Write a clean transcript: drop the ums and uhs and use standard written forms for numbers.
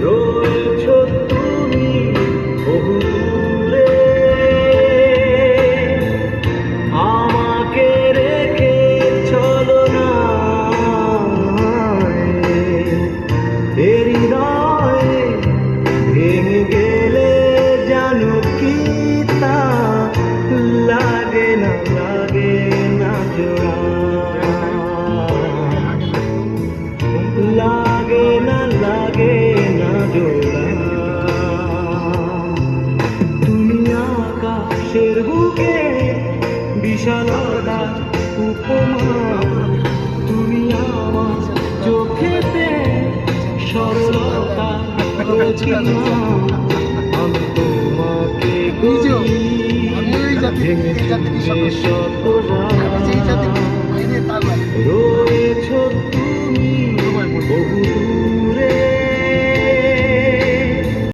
রয়েছো তুমি বহু দূরে, আমাকে রেখে চলো না হৃদয়ে ভেঙে গেলে জানো কি তা লাগে না জোড়া, লাগে না জোড়া। তুমি আকাশের বুকে বিশালতা উপমা, তুমি আমার চোখেতে সরলতা প্রতিমা। আমি তোমাকে ভেঙে শত